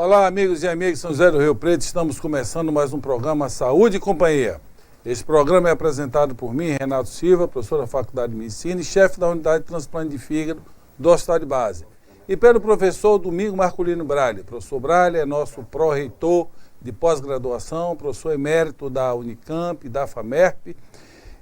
Olá, amigos e amigas de São José do Rio Preto. Estamos começando mais um programa Saúde e Companhia. Este programa é apresentado por mim, Renato Silva, professor da Faculdade de Medicina e chefe da Unidade de Transplante de Fígado do Hospital de Base. E pelo professor Domingo Marculino Braille. O professor Braille é nosso pró-reitor de pós-graduação, professor emérito da Unicamp e da FAMERP.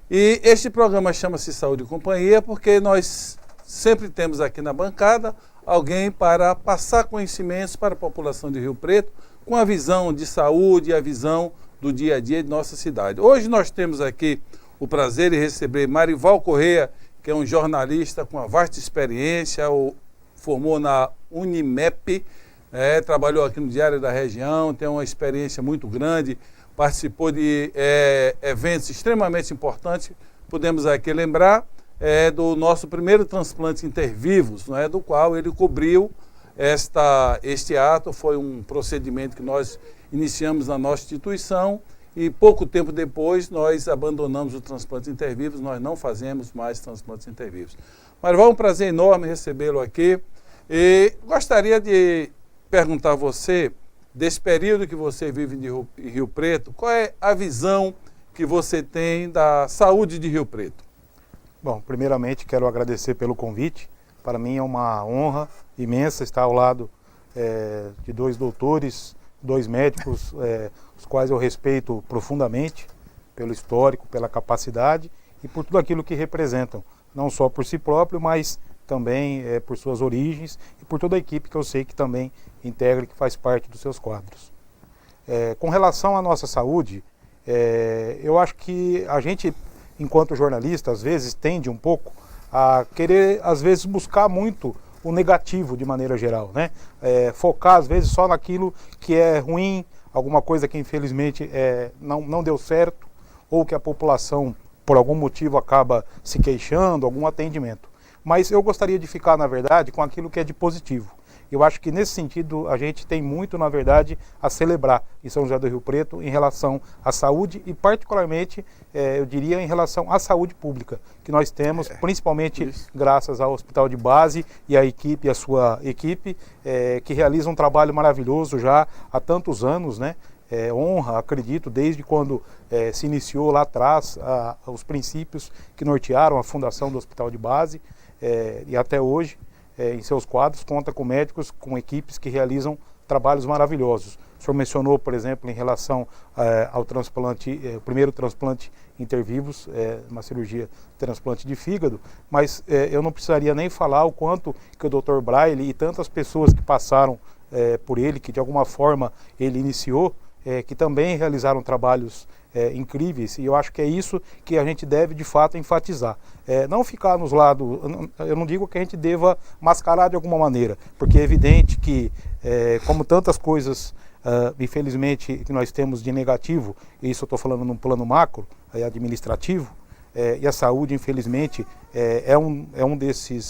E este programa chama-se Saúde e Companhia porque nós sempre temos aqui na bancada alguém para passar conhecimentos para a população de Rio Preto com a visão de saúde e a visão do dia a dia de nossa cidade. Hoje nós temos aqui o prazer de receber Marival Correia, que é um jornalista com uma vasta experiência, formou na Unimep, trabalhou aqui no Diário da Região, tem uma experiência muito grande, participou de eventos extremamente importantes. Podemos aqui lembrar do nosso primeiro transplante intervivos, do qual ele cobriu este ato. Foi um procedimento que nós iniciamos na nossa instituição e pouco tempo depois nós abandonamos o transplante intervivos, nós não fazemos mais transplantes intervivos. Mas vai um prazer enorme recebê-lo aqui e gostaria de perguntar a você, desse período que você vive em Rio Preto, qual é a visão que você tem da saúde de Rio Preto? Bom, primeiramente quero agradecer pelo convite. Para mim é uma honra imensa estar ao lado de dois doutores, dois médicos, os quais eu respeito profundamente pelo histórico, pela capacidade e por tudo aquilo que representam, não só por si próprio, mas também por suas origens e por toda a equipe que eu sei que também integra e que faz parte dos seus quadros. Com relação à nossa saúde, eu acho que a gente, enquanto jornalista, às vezes tende um pouco a querer, às vezes, buscar muito o negativo de maneira geral, né? Focar, às vezes, só naquilo que é ruim, alguma coisa que, infelizmente, não deu certo, ou que a população, por algum motivo, acaba se queixando, algum atendimento. Mas eu gostaria de ficar, na verdade, com aquilo que é de positivo. Eu acho que, nesse sentido, a gente tem muito, na verdade, a celebrar em São José do Rio Preto em relação à saúde e, particularmente, eu diria, em relação à saúde pública, que nós temos, principalmente graças ao Hospital de Base e à equipe, a sua equipe, que realiza um trabalho maravilhoso já há tantos anos, né? Honra, acredito, desde quando se iniciou lá atrás os princípios que nortearam a fundação do Hospital de Base e até hoje. Em seus quadros, conta com médicos, com equipes que realizam trabalhos maravilhosos. O senhor mencionou, por exemplo, em relação ao transplante, o primeiro transplante intervivos, uma cirurgia de transplante de fígado, mas eu não precisaria nem falar o quanto que o Dr. Braille e tantas pessoas que passaram por ele, que de alguma forma ele iniciou, que também realizaram trabalhos incríveis, e eu acho que é isso que a gente deve de fato enfatizar. Não ficar nos lados, eu não digo que a gente deva mascarar de alguma maneira, porque é evidente que, como tantas coisas, infelizmente, que nós temos de negativo, e isso eu estou falando num plano macro, administrativo, e a saúde, infelizmente,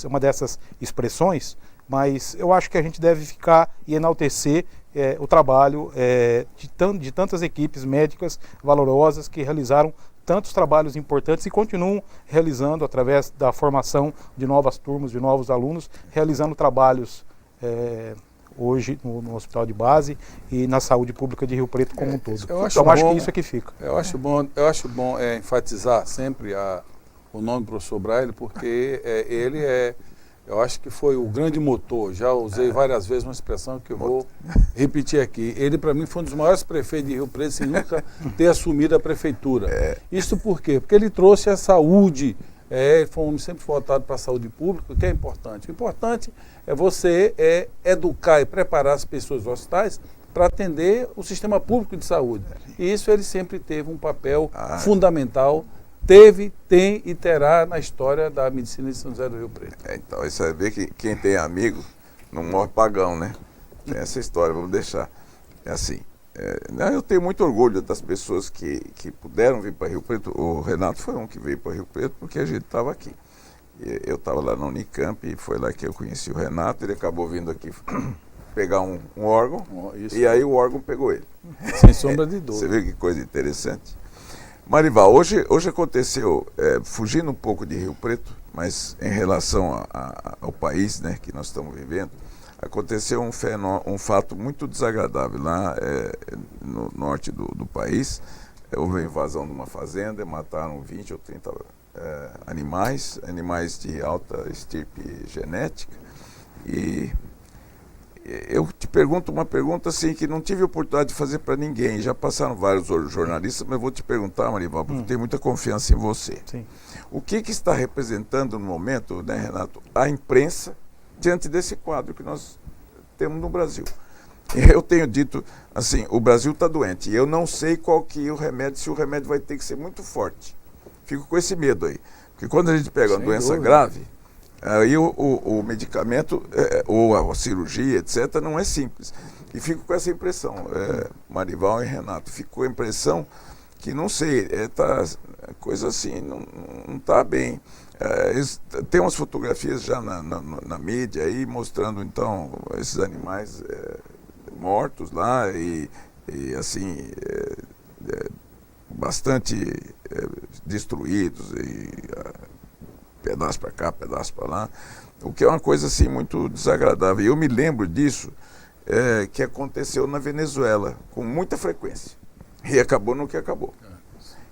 uma dessas expressões, mas eu acho que a gente deve ficar e enaltecer o trabalho de tantas equipes médicas valorosas que realizaram tantos trabalhos importantes e continuam realizando através da formação de novas turmas, de novos alunos, realizando trabalhos hoje no Hospital de Base e na saúde pública de Rio Preto como um todo. Então acho que isso é que fica. Eu acho bom enfatizar sempre o nome do professor Braille, porque eu acho que foi o grande motor. Já usei várias vezes uma expressão que eu vou repetir aqui. Ele, para mim, foi um dos maiores prefeitos de Rio Preto sem nunca ter assumido a prefeitura. Isso por quê? Porque ele trouxe a saúde. Ele foi um homem sempre voltado para a saúde pública, que é importante. O importante é você educar e preparar as pessoas dos hospitais para atender o sistema público de saúde. E isso ele sempre teve um papel fundamental. Tem e terá na história da medicina de São José do Rio Preto. Então, isso é ver que quem tem amigo não morre pagão, né? Tem essa história, vamos deixar. É assim, eu tenho muito orgulho das pessoas que puderam vir para Rio Preto. O Renato foi um que veio para Rio Preto porque a gente estava aqui. Eu estava lá na Unicamp e foi lá que eu conheci o Renato. Ele acabou vindo aqui pegar um órgão e aí o órgão pegou ele. Sem sombra de dúvida. Você vê que coisa interessante. Marival, hoje aconteceu, fugindo um pouco de Rio Preto, mas em relação ao país, né, que nós estamos vivendo, aconteceu um fato muito desagradável lá no norte do país. Houve a invasão de uma fazenda e mataram 20 ou 30 animais de alta estirpe genética. E eu te pergunto uma pergunta assim, que não tive oportunidade de fazer para ninguém. Já passaram vários jornalistas, mas eu vou te perguntar, Marival, porque eu tenho muita confiança em você. Sim. O que está representando no momento, né, Renato, a imprensa diante desse quadro que nós temos no Brasil? Eu tenho dito assim, o Brasil está doente e eu não sei qual que é o remédio, se o remédio vai ter que ser muito forte. Fico com esse medo aí. Porque quando a gente pega uma doença grave, aí o medicamento, ou a cirurgia, etc., não é simples. E fico com essa impressão, Marival e Renato, fico com a impressão que, não sei, coisa assim, não está bem. Tem umas fotografias já na mídia aí, mostrando, então, esses animais mortos lá e assim, bastante destruídos, e pedaço para cá, pedaço para lá, o que é uma coisa assim muito desagradável. E eu me lembro disso que aconteceu na Venezuela com muita frequência e acabou no que acabou.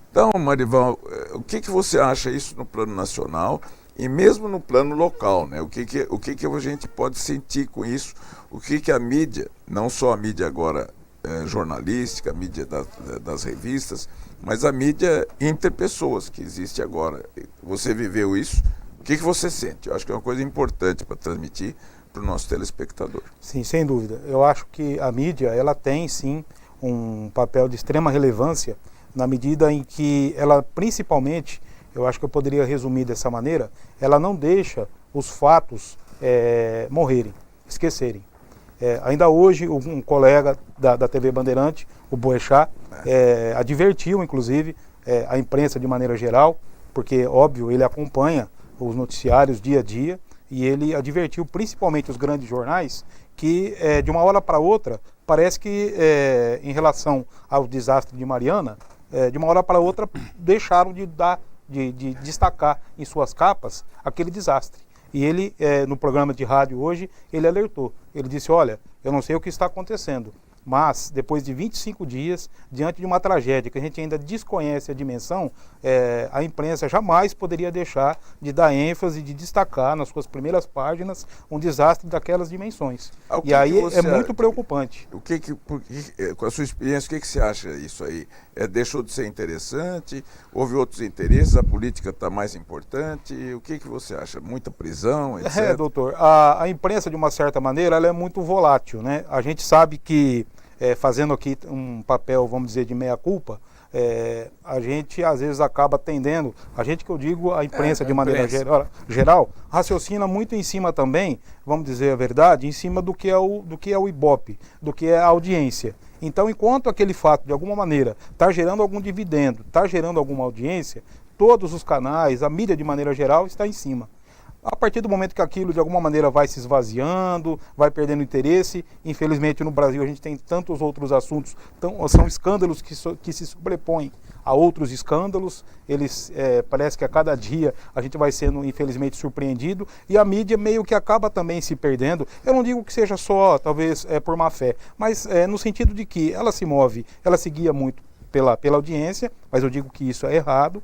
Então, Marival, o que você acha isso no plano nacional e mesmo no plano local, né? O que a gente pode sentir com isso? O que a mídia, não só a mídia agora jornalística, a mídia das revistas, mas a mídia interpessoas que existe agora. Você viveu isso? O que você sente? Eu acho que é uma coisa importante para transmitir para o nosso telespectador. Sim, sem dúvida. Eu acho que a mídia, ela tem sim um papel de extrema relevância na medida em que ela, principalmente, eu acho que eu poderia resumir dessa maneira, ela não deixa os fatos morrerem, esquecerem. Ainda hoje, um colega da TV Bandeirante, o Boechat, advertiu, inclusive, a imprensa de maneira geral, porque, óbvio, ele acompanha os noticiários dia a dia, e ele advertiu principalmente os grandes jornais que, de uma hora para outra, parece que, em relação ao desastre de Mariana, de uma hora para outra, deixaram de destacar em suas capas aquele desastre. E ele, no programa de rádio hoje, ele alertou. Ele disse, olha, eu não sei o que está acontecendo, mas depois de 25 dias, diante de uma tragédia que a gente ainda desconhece a dimensão, a imprensa jamais poderia deixar de dar ênfase, de destacar nas suas primeiras páginas um desastre daquelas dimensões. E aí é muito preocupante. Com a sua experiência, o que você acha disso aí? Deixou de ser interessante? Houve outros interesses? A política está mais importante? O que você acha? Muita prisão, etc? Doutor, a imprensa, de uma certa maneira, ela é muito volátil, né? A gente sabe que, fazendo aqui um papel, vamos dizer, de meia-culpa, a gente às vezes acaba tendendo, a gente que eu digo, a imprensa de maneira geral, raciocina muito em cima também, vamos dizer a verdade, em cima do que é o Ibope, do que é a audiência. Então, enquanto aquele fato, de alguma maneira, está gerando algum dividendo, está gerando alguma audiência, todos os canais, a mídia de maneira geral, está em cima. A partir do momento que aquilo de alguma maneira vai se esvaziando, vai perdendo interesse, infelizmente no Brasil a gente tem tantos outros assuntos, são escândalos que se sobrepõem a outros escândalos, parece que a cada dia a gente vai sendo infelizmente surpreendido e a mídia meio que acaba também se perdendo. Eu não digo que seja só, talvez, por má fé, mas no sentido de que ela se move, ela se guia muito pela audiência, mas eu digo que isso é errado.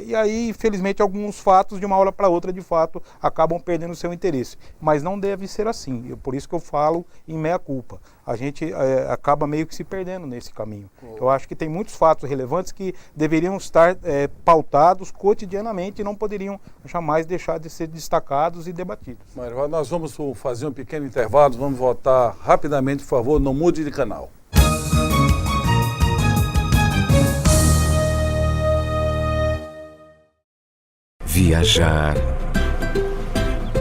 E aí, infelizmente, alguns fatos, de uma hora para outra, de fato, acabam perdendo o seu interesse. Mas não deve ser assim. Por isso que eu falo em meia-culpa. A gente acaba meio que se perdendo nesse caminho. Eu acho que tem muitos fatos relevantes que deveriam estar pautados cotidianamente e não poderiam jamais deixar de ser destacados e debatidos. Marival, nós vamos fazer um pequeno intervalo, vamos voltar rapidamente, por favor, não mude de canal. Viajar,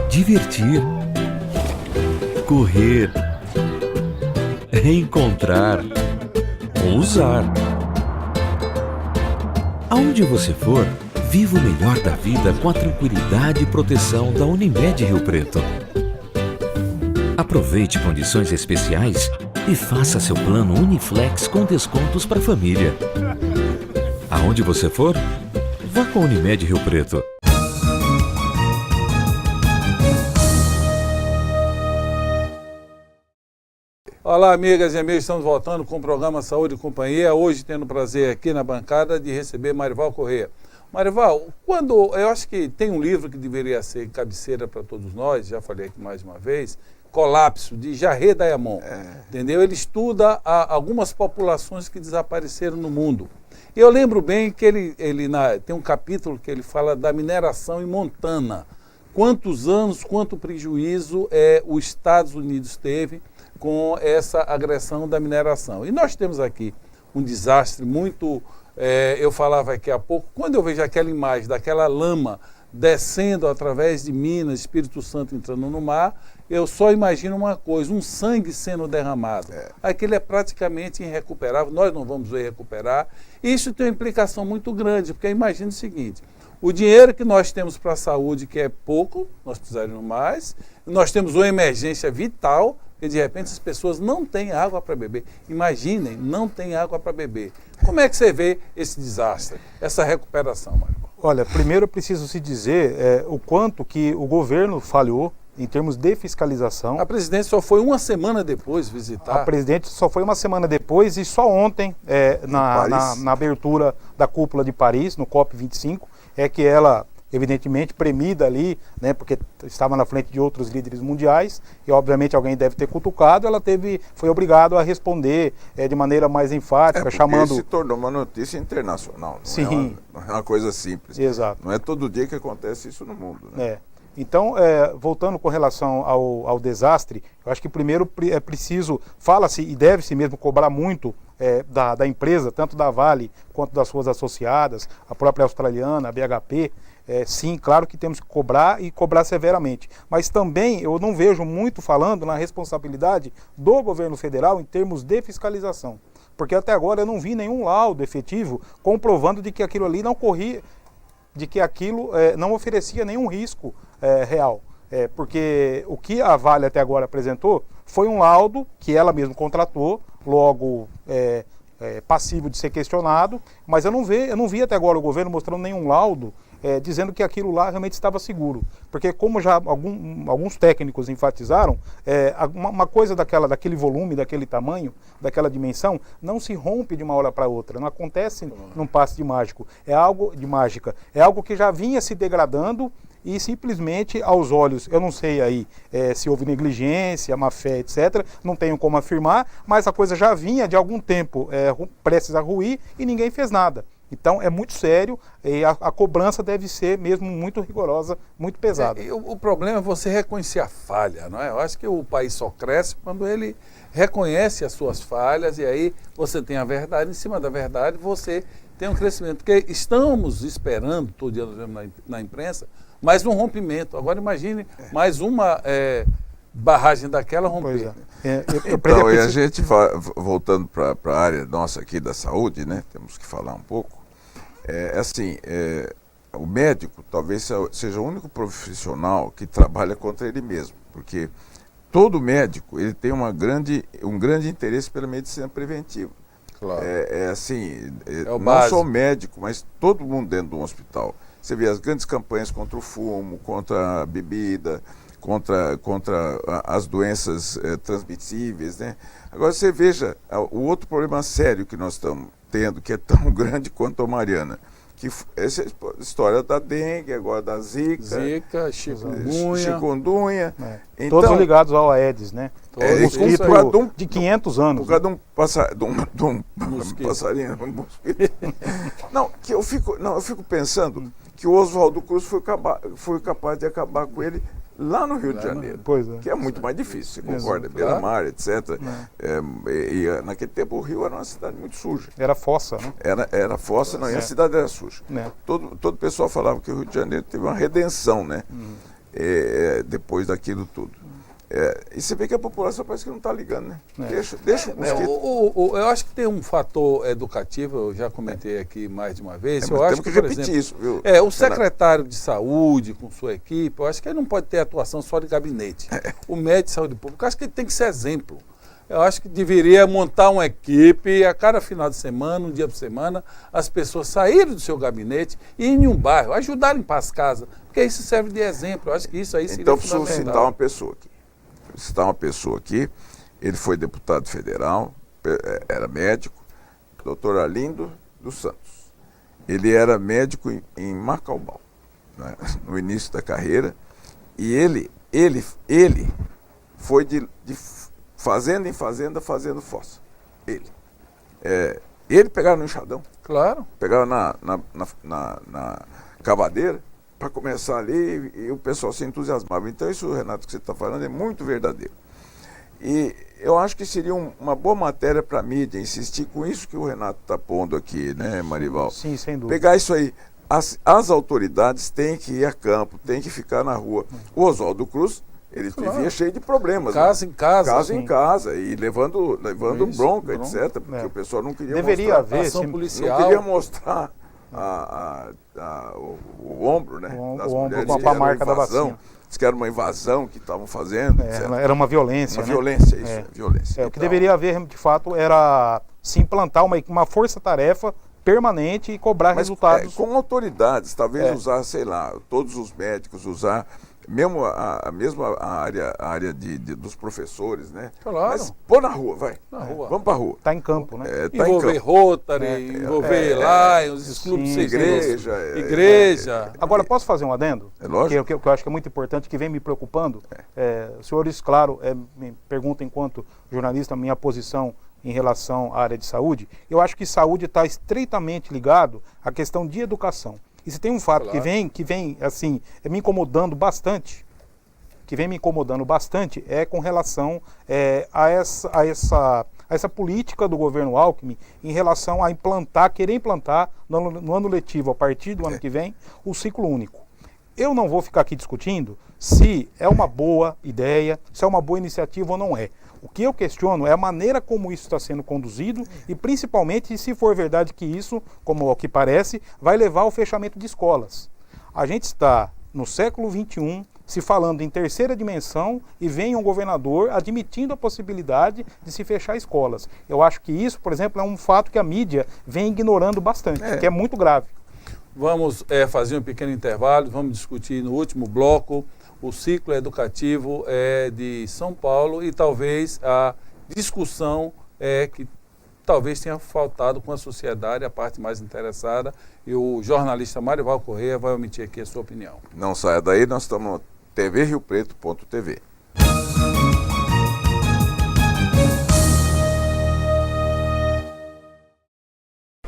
divertir, correr, reencontrar, ousar. Aonde você for, viva o melhor da vida com a tranquilidade e proteção da Unimed Rio Preto. Aproveite condições especiais e faça seu plano Uniflex com descontos para a família. Aonde você for, vá com a Unimed Rio Preto. Olá, amigas e amigos, estamos voltando com o programa Saúde e Companhia. Hoje tendo o prazer aqui na bancada de receber Marival Corrêa. Marival, eu acho que tem um livro que deveria ser cabeceira para todos nós, já falei aqui mais uma vez, Colapso, de Jarré Diamond, entendeu? Ele estuda algumas populações que desapareceram no mundo. Eu lembro bem que ele tem um capítulo que ele fala da mineração em Montana. Quantos anos, quanto prejuízo os Estados Unidos teve com essa agressão da mineração. E nós temos aqui um desastre muito... eu falava aqui há pouco, quando eu vejo aquela imagem daquela lama descendo através de Minas, Espírito Santo entrando no mar, eu só imagino uma coisa, um sangue sendo derramado. Aquilo é praticamente irrecuperável, nós não vamos recuperar. Isso tem uma implicação muito grande, porque imagina o seguinte, o dinheiro que nós temos para a saúde, que é pouco, nós precisaríamos mais, nós temos uma emergência vital, e de repente as pessoas não têm água para beber. Imaginem, não tem água para beber. Como é que você vê esse desastre, essa recuperação, Mário? Olha, primeiro eu preciso se dizer o quanto que o governo falhou em termos de fiscalização. A presidente só foi uma semana depois visitar. A presidente só foi uma semana depois e só ontem, na abertura da cúpula de Paris, no COP25, é que ela... evidentemente premida ali, né, porque estava na frente de outros líderes mundiais e obviamente alguém deve ter cutucado, foi obrigado a responder de maneira mais enfática, chamando... se tornou uma notícia internacional, Sim. Não é uma coisa simples. Exato. Não é todo dia que acontece isso no mundo, né? Então, voltando com relação ao desastre, eu acho que primeiro é preciso, fala-se e deve-se mesmo cobrar muito da empresa, tanto da Vale quanto das suas associadas, a própria australiana, a BHP. Sim, claro que temos que cobrar e cobrar severamente, mas também eu não vejo muito falando na responsabilidade do governo federal em termos de fiscalização, porque até agora eu não vi nenhum laudo efetivo comprovando de que aquilo ali não corria, de que aquilo não oferecia nenhum risco real, porque o que a Vale até agora apresentou foi um laudo que ela mesma contratou, logo passivo de ser questionado, mas eu não vi até agora o governo mostrando nenhum laudo dizendo que aquilo lá realmente estava seguro. Porque como já alguns técnicos enfatizaram, uma coisa daquele volume, daquele tamanho, daquela dimensão, não se rompe de uma hora para outra, não acontece num passe de mágica. É algo que já vinha se degradando e simplesmente aos olhos, eu não sei aí se houve negligência, má fé, etc., não tenho como afirmar, mas a coisa já vinha de algum tempo prestes a ruir e ninguém fez nada. Então é muito sério e a cobrança deve ser mesmo muito rigorosa, muito pesada. O problema é você reconhecer a falha, não é? Eu acho que o país só cresce quando ele reconhece as suas falhas e aí você tem a verdade, em cima da verdade você tem um crescimento. Porque estamos esperando, todo dia nós vemos na imprensa, mais um rompimento. Agora imagine mais uma barragem daquela romper. Então, e a gente, voltando para a área nossa aqui da saúde, né? Temos que falar um pouco. O médico talvez seja o único profissional que trabalha contra ele mesmo, porque todo médico ele tem um grande interesse pela medicina preventiva. Claro. Não só o médico, mas todo mundo dentro de um hospital. Você vê as grandes campanhas contra o fumo, contra a bebida, contra as doenças transmissíveis, né? Agora você veja o outro problema sério que nós estamos tendo, que é tão grande quanto a Mariana, que essa história da dengue, agora da zika, chikungunya. Então, todos ligados ao Aedes, né? Mosquito de 500 anos. Por causa de um passarinho, um mosquito. Eu fico pensando que o Oswaldo Cruz foi capaz de acabar com ele lá no Rio de Janeiro, que é muito mais difícil, você concorda? Beira-mar, etc. E naquele tempo o Rio era uma cidade muito suja. Era fossa, né? Era fossa, e a cidade era suja. Todo pessoal falava que o Rio de Janeiro teve uma redenção, né? Depois daquilo tudo. E você vê que a população parece que não está ligando, né? Deixa o mosquito. Eu acho que tem um fator educativo, eu já comentei aqui mais de uma vez. Eu acho que repetir isso, viu? O secretário de saúde, com sua equipe, eu acho que ele não pode ter atuação só de gabinete. O médico de saúde pública, eu acho que ele tem que ser exemplo. Eu acho que deveria montar uma equipe a cada final de semana, um dia por semana, as pessoas saírem do seu gabinete e ir em um bairro, ajudar a limpar as casas, porque isso serve de exemplo. Eu acho que isso aí seria fundamental. Então, preciso citar uma pessoa aqui. Ele foi deputado federal, era médico, doutor Arlindo dos Santos. Ele era médico em Macaubal, né, no início da carreira, e ele foi de fazenda em fazenda fazendo fossa. Ele pegava no enxadão. Claro. Pegava na cavadeira para começar ali e o pessoal se entusiasmava. Então isso, Renato, que você está falando é muito verdadeiro. E eu acho que seria uma boa matéria para a mídia insistir com isso que o Renato está pondo aqui, né, Marival? Sim, sem dúvida. Pegar isso aí. As autoridades têm que ir a campo, têm que ficar na rua. O Oswaldo Cruz, ele vivia cheio de problemas. Casa em casa. Casa em casa, e levando bronca, etc. Porque o pessoal não queria Deveria mostrar. haver, ação policial. Não queria mostrar o ombro, né? Das o ombro mulheres, com a que era uma marca da invasão. vacina. Diz que era uma invasão que estavam fazendo, etc. Era uma violência. Uma né? violência, isso, violência. O que deveria haver, de fato, era se implantar uma força-tarefa permanente e cobrar resultados. Com autoridades, talvez usar, sei lá, todos os médicos, usar mesmo a mesma área dos professores, né? Claro. Mas pôr na rua, vai. Na rua. Vamos pra rua. Está em campo, né? Tá em Envolver campo. Rotary, envolver Lions, os clubes sim, civis, igreja, igreja. Agora, posso fazer um adendo? É lógico. Que eu acho que é muito importante, que vem me preocupando. Os senhores, claro, me perguntam enquanto jornalista a minha posição em relação à área de saúde. Eu acho que saúde está estreitamente ligado à questão de educação. E se tem um fato Claro. que vem assim, me incomodando bastante, é com relação a essa política do governo Alckmin em relação a querer implantar no ano letivo, a partir do ano que vem, o ciclo único. Eu não vou ficar aqui discutindo se é uma boa ideia, se é uma boa iniciativa ou não é. O que eu questiono é a maneira como isso está sendo conduzido e principalmente se for verdade que isso, como ao que parece, vai levar ao fechamento de escolas. A gente está no século XXI se falando em terceira dimensão e vem um governador admitindo a possibilidade de se fechar escolas. Eu acho que isso, por exemplo, é um fato que a mídia vem ignorando bastante, que é muito grave. Vamos fazer um pequeno intervalo, vamos discutir no último bloco o ciclo educativo de São Paulo e talvez a discussão que talvez tenha faltado com a sociedade, a parte mais interessada, e o jornalista Marival Correia vai omitir aqui a sua opinião. Não saia daí, nós estamos no tvriopreto.tv.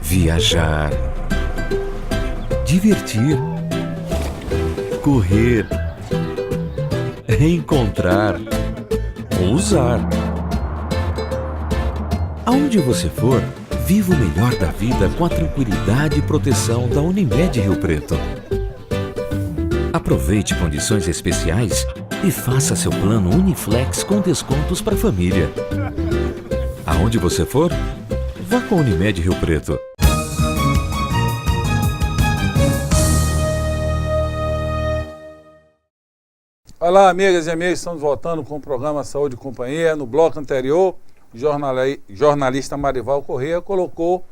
Viajar, divertir, correr, reencontrar, ousar. Aonde você for, viva o melhor da vida com a tranquilidade e proteção da Unimed Rio Preto. Aproveite condições especiais e faça seu plano Uniflex com descontos para a família. Aonde você for, vá com a Unimed Rio Preto. Olá, amigas e amigos, estamos voltando com o programa Saúde e Companhia. No bloco anterior, o jornalista Marival Correia colocou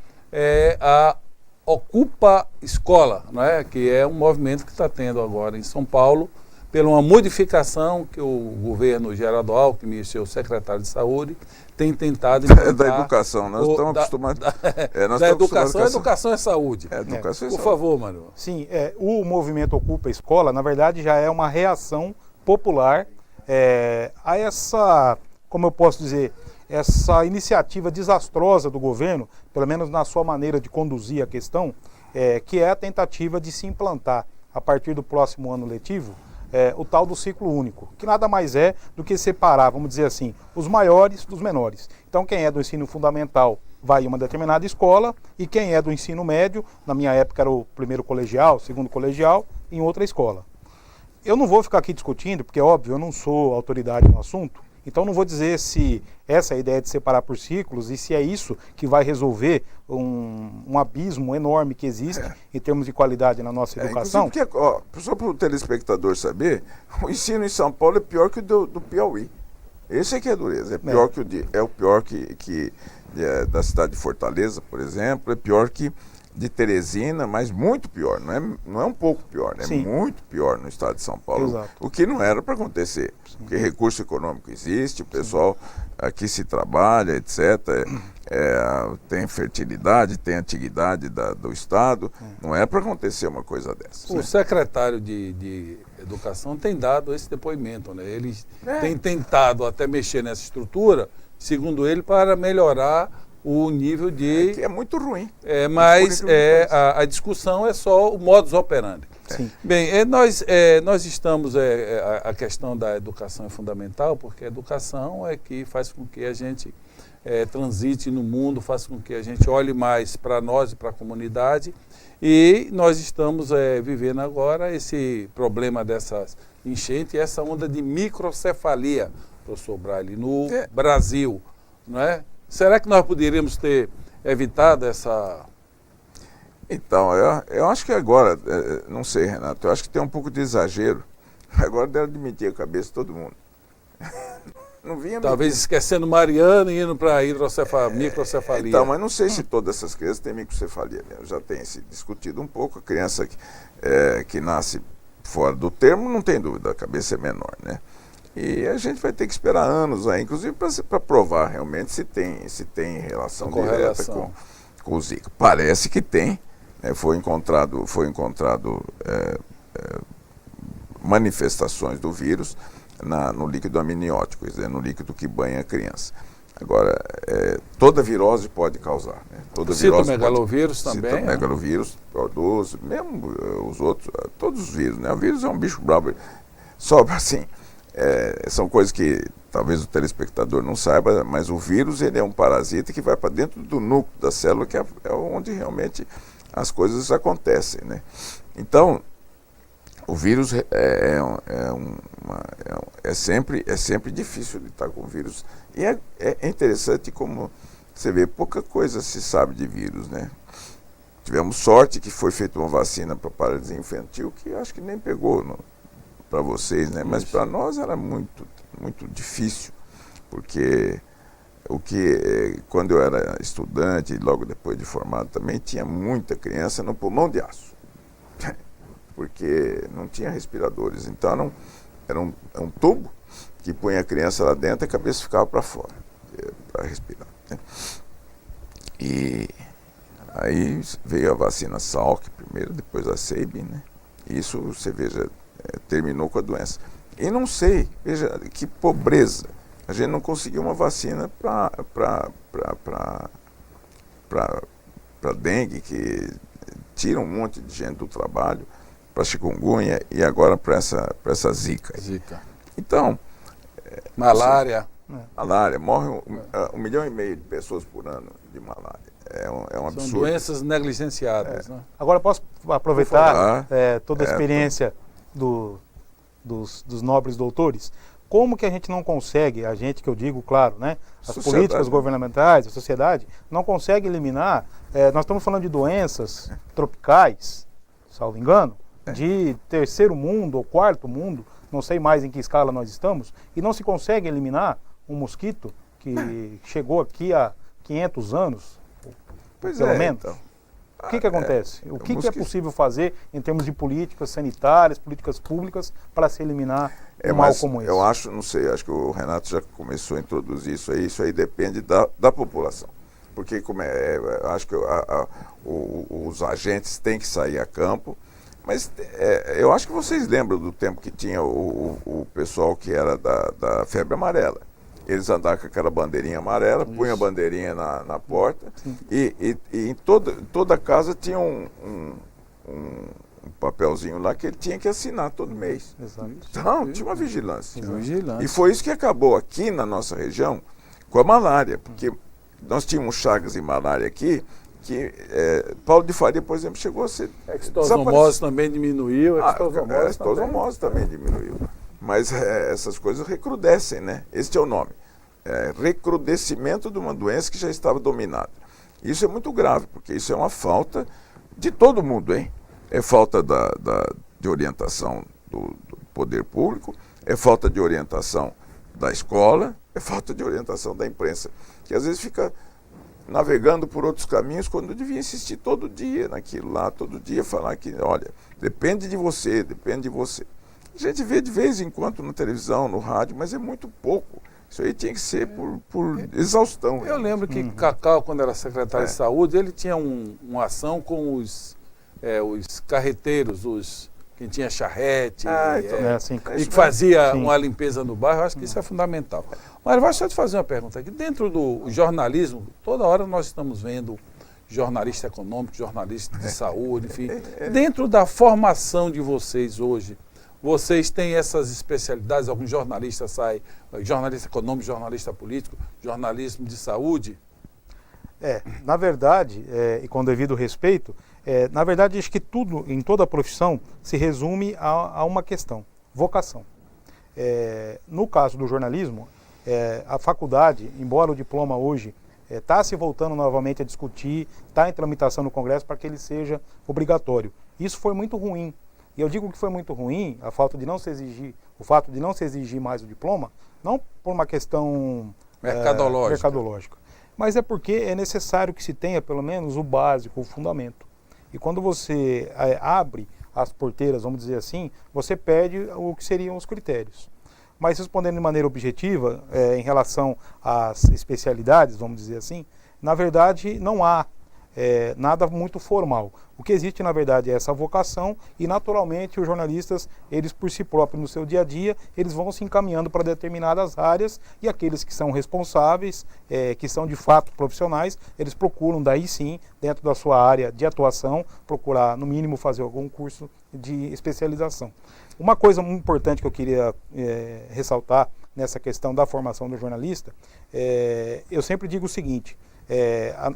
a Ocupa Escola, né, que é um movimento que está tendo agora em São Paulo, pela uma modificação que o governo Geraldo Alckmin e seu secretário de Saúde tem tentado implantar. Da educação, nós estamos acostumados. Da educação, educação é saúde. Educação é Por saúde. favor, Marival. Sim, o movimento Ocupa Escola, na verdade, já é uma reação popular a essa, como eu posso dizer, essa iniciativa desastrosa do governo, pelo menos na sua maneira de conduzir a questão, que é a tentativa de se implantar, a partir do próximo ano letivo, o tal do ciclo único, que nada mais é do que separar, vamos dizer assim, os maiores dos menores. Então, quem é do ensino fundamental vai em uma determinada escola e quem é do ensino médio, na minha época era o primeiro colegial, segundo colegial, em outra escola. Eu não vou ficar aqui discutindo, porque, óbvio, eu não sou autoridade no assunto, então não vou dizer se essa é a ideia de separar por ciclos e se é isso que vai resolver um abismo enorme que existe em termos de qualidade na nossa educação. Porque, só para o telespectador saber, o ensino em São Paulo é pior que o do Piauí. Esse é que é dureza, é pior que o pior que da cidade de Fortaleza, por exemplo, é pior que de Teresina, mas muito pior, não é um pouco pior, é Sim. muito pior no estado de São Paulo, Exato. o que não era para acontecer, porque recurso econômico existe, o pessoal aqui se trabalha, etc., tem fertilidade, tem antiguidade do estado, não é para acontecer uma coisa dessas. O secretário de Educação tem dado esse depoimento, né? Ele tem tentado até mexer nessa estrutura, segundo ele, para melhorar o nível de... Que é muito ruim. Mas a discussão é só o modus operandi. Sim. Bem, nós estamos... a questão da educação é fundamental, porque a educação é que faz com que a gente transite no mundo, faz com que a gente olhe mais para nós e para a comunidade. E nós estamos vivendo agora esse problema dessas enchentes e essa onda de microcefalia, professor Braille, no Brasil, não é? Será que nós poderíamos ter evitado essa... Então, eu acho que agora, não sei, Renato, eu acho que tem um pouco de exagero. Agora deve admitir a cabeça de todo mundo. Não vinha Talvez esquecendo Mariana e indo para a microcefalia. Então, mas não sei se todas essas crianças têm microcefalia. Já tem se discutido um pouco. A criança que nasce fora do termo, não tem dúvida, a cabeça é menor, né? E a gente vai ter que esperar anos aí, inclusive para provar realmente se tem relação direta com o Zika. Parece que tem, né? Foi encontrado manifestações do vírus no líquido amniótico, quer dizer, no líquido que banha a criança. Agora, toda virose pode causar, né? Citomegalovírus também. Citomegalovírus, PO12, mesmo os outros, todos os vírus, né? O vírus é um bicho bravo. Só assim, são coisas que talvez o telespectador não saiba, mas o vírus ele é um parasita que vai para dentro do núcleo da célula, que é onde realmente as coisas acontecem, né? Então, o vírus é sempre difícil lidar com o vírus. E é interessante como você vê, pouca coisa se sabe de vírus, né? Tivemos sorte que foi feita uma vacina para paralisia infantil, que acho que nem pegou para vocês, né? Mas para nós era muito, muito difícil, porque quando eu era estudante e logo depois de formado também, tinha muita criança no pulmão de aço. Porque não tinha respiradores, então era um tubo que punha a criança lá dentro e a cabeça ficava para fora, para respirar, né? E aí veio a vacina Salk primeiro, depois a Sabin, né? E isso, você veja, terminou com a doença. E não sei, veja que pobreza, a gente não conseguiu uma vacina para dengue, que tira um monte de gente do trabalho, para chikungunya e agora para essa zika. Então, malária. Malária, morre 1,5 milhão de pessoas por ano de malária. É um absurdo. São doenças negligenciadas, né? Agora posso aproveitar toda a experiência dos nobres doutores? Como que a gente não consegue, a gente que eu digo, claro, né? As políticas governamentais, a sociedade, não consegue eliminar, nós estamos falando de doenças tropicais, salvo engano, de terceiro mundo ou quarto mundo, não sei mais em que escala nós estamos, e não se consegue eliminar um mosquito que chegou aqui há 500 anos, pelo menos. Então. O que acontece? O que é possível fazer em termos de políticas sanitárias, políticas públicas, para se eliminar um mal como esse? Eu acho, não sei, acho que o Renato já começou a introduzir isso aí depende da população. Porque acho que os agentes têm que sair a campo. Mas eu acho que vocês lembram do tempo que tinha o pessoal que era da febre amarela. Eles andavam com aquela bandeirinha amarela, punham a bandeirinha na porta e em toda casa tinha um papelzinho lá que ele tinha que assinar todo mês. Exato. Então, tinha uma vigilância. E foi isso que acabou aqui na nossa região com a malária, porque nós tínhamos chagas de malária aqui, que Paulo de Faria, por exemplo, chegou a ser... A extosomose também diminuiu. A extosomose também diminuiu. Mas essas coisas recrudescem, né? Este é o nome. Recrudescimento de uma doença que já estava dominada. Isso é muito grave, porque isso é uma falta de todo mundo, hein? É falta de orientação do poder público, é falta de orientação da escola, é falta de orientação da imprensa, que às vezes fica navegando por outros caminhos, quando eu devia insistir todo dia naquilo lá, todo dia falar que, olha, depende de você, depende de você. A gente vê de vez em quando na televisão, no rádio, mas é muito pouco. Isso aí tinha que ser por exaustão. Eu lembro que Cacau, quando era secretário de saúde, ele tinha uma ação com os carreteiros, quem tinha charrete, e que fazia uma limpeza no bairro. Eu acho que isso é fundamental. Mas deixa eu te fazer uma pergunta aqui. Dentro do jornalismo, toda hora nós estamos vendo jornalista econômico, jornalista de saúde, enfim. Dentro da formação de vocês hoje, vocês têm essas especialidades? Algum jornalista sai, jornalista econômico, jornalista político, jornalismo de saúde? Na verdade, e com devido respeito, na verdade acho que tudo, em toda a profissão, se resume a uma questão, vocação. No caso do jornalismo, a faculdade, embora o diploma hoje está se voltando novamente a discutir, está em tramitação no Congresso para que ele seja obrigatório. Isso foi muito ruim. E eu digo que foi muito ruim o fato de não se exigir mais o diploma, não por uma questão mercadológica, mas é porque é necessário que se tenha pelo menos o básico, o fundamento. E quando você abre as porteiras, vamos dizer assim, você perde o que seriam os critérios. Mas respondendo de maneira objetiva, em relação às especialidades, vamos dizer assim, na verdade não há nada muito formal. O que existe, na verdade, é essa vocação e, naturalmente, os jornalistas, eles por si próprios, no seu dia a dia, eles vão se encaminhando para determinadas áreas e aqueles que são responsáveis, que são de fato profissionais, eles procuram, daí sim, dentro da sua área de atuação, procurar, no mínimo, fazer algum curso de especialização. Uma coisa muito importante que eu queria ressaltar nessa questão da formação do jornalista, eu sempre digo o seguinte: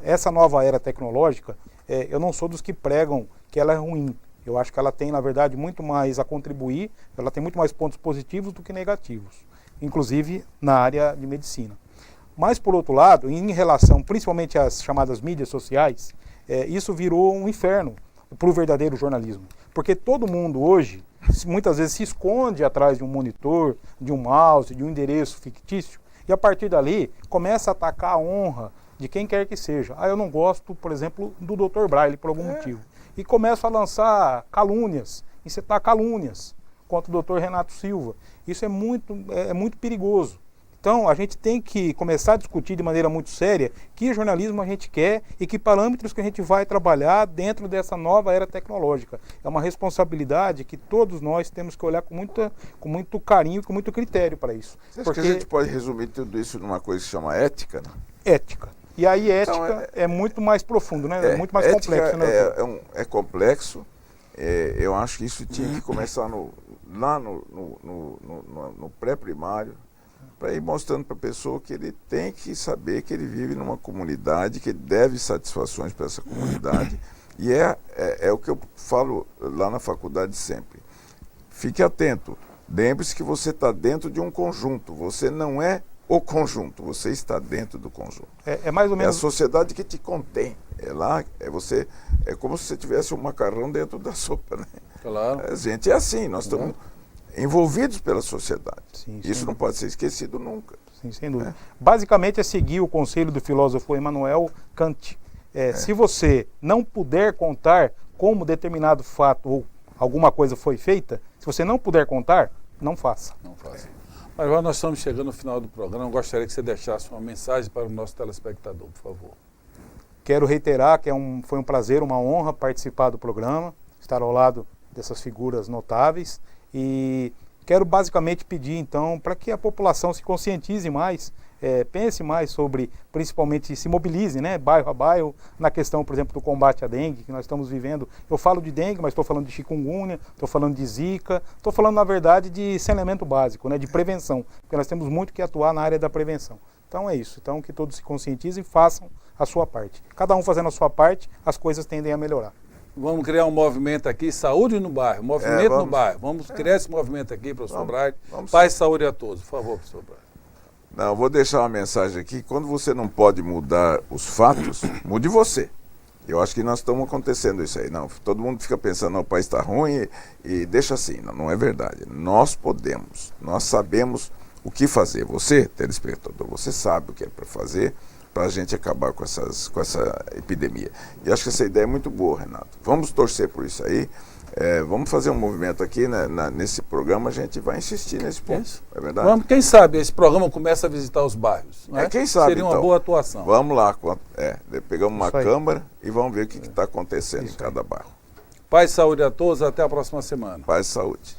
essa nova era tecnológica, eu não sou dos que pregam que ela é ruim. Eu acho que ela tem, na verdade, muito mais a contribuir, ela tem muito mais pontos positivos do que negativos, inclusive na área de medicina. Mas, por outro lado, em relação principalmente às chamadas mídias sociais, isso virou um inferno para o verdadeiro jornalismo. Porque todo mundo hoje, muitas vezes, se esconde atrás de um monitor, de um mouse, de um endereço fictício, e a partir dali começa a atacar a honra de quem quer que seja. Eu não gosto, por exemplo, do Dr. Braille por algum motivo. E começo a lançar calúnias, incitar calúnias contra o Dr. Renato Silva. Isso é muito perigoso. Então, a gente tem que começar a discutir de maneira muito séria que jornalismo a gente quer e que parâmetros que a gente vai trabalhar dentro dessa nova era tecnológica. É uma responsabilidade que todos nós temos que olhar com muito carinho e com muito critério para isso. Você acha que a gente pode resumir tudo isso numa coisa que se chama ética, né? Ética. E aí ética é muito mais profundo, né? É muito mais complexo. Né? É complexo. Eu acho que isso tinha que começar lá no pré-primário, para ir mostrando para a pessoa que ele tem que saber que ele vive numa comunidade, que ele deve satisfações para essa comunidade. E é o que eu falo lá na faculdade sempre. Fique atento. Lembre-se que você está dentro de um conjunto. Você não é o conjunto, você está dentro do conjunto. É mais ou menos... É a sociedade que te contém. É como se você tivesse um macarrão dentro da sopa, né? Claro. A gente é assim, nós estamos envolvidos pela sociedade. Sim, isso não pode ser esquecido nunca. Sim, sem dúvida. Basicamente é seguir o conselho do filósofo Immanuel Kant. Se você não puder contar como determinado fato ou alguma coisa foi feita, se você não puder contar, não faça. Não faça. Mas agora nós estamos chegando no final do programa. Eu gostaria que você deixasse uma mensagem para o nosso telespectador, por favor. Quero reiterar que foi um prazer, uma honra participar do programa, estar ao lado dessas figuras notáveis, e quero basicamente pedir então para que a população se conscientize mais, pense mais sobre, principalmente se mobilize, né, bairro a bairro, na questão, por exemplo, do combate à dengue que nós estamos vivendo. Eu falo de dengue, mas estou falando de chikungunya, estou falando de zika, estou falando na verdade de saneamento básico, né, de prevenção, porque nós temos muito que atuar na área da prevenção. Então é isso, então que todos se conscientizem e façam a sua parte. Cada um fazendo a sua parte, as coisas tendem a melhorar. Vamos criar um movimento aqui, saúde no bairro, movimento no bairro. Vamos criar esse movimento aqui, professor Braille. Paz e saúde a todos. Por favor, professor Braille. Não, vou deixar uma mensagem aqui. Quando você não pode mudar os fatos, mude você. Eu acho que nós estamos acontecendo isso aí. Não, todo mundo fica pensando, não, o país está ruim e deixa assim. Não, não é verdade. Nós podemos, nós sabemos o que fazer. Você, telespectador, você sabe o que é para fazer. a gente acabar com essa epidemia. E acho que essa ideia é muito boa, Renato. Vamos torcer por isso aí. Vamos fazer um movimento aqui, né, nesse programa, a gente vai insistir nesse ponto. Isso. É verdade? Vamos, quem sabe esse programa começa a visitar os bairros. Não é? Quem sabe, Seria uma então. boa atuação. Vamos lá, pegamos uma Isso aí. câmera e vamos ver o que está acontecendo em cada bairro. Paz e saúde a todos, até a próxima semana. Paz e saúde.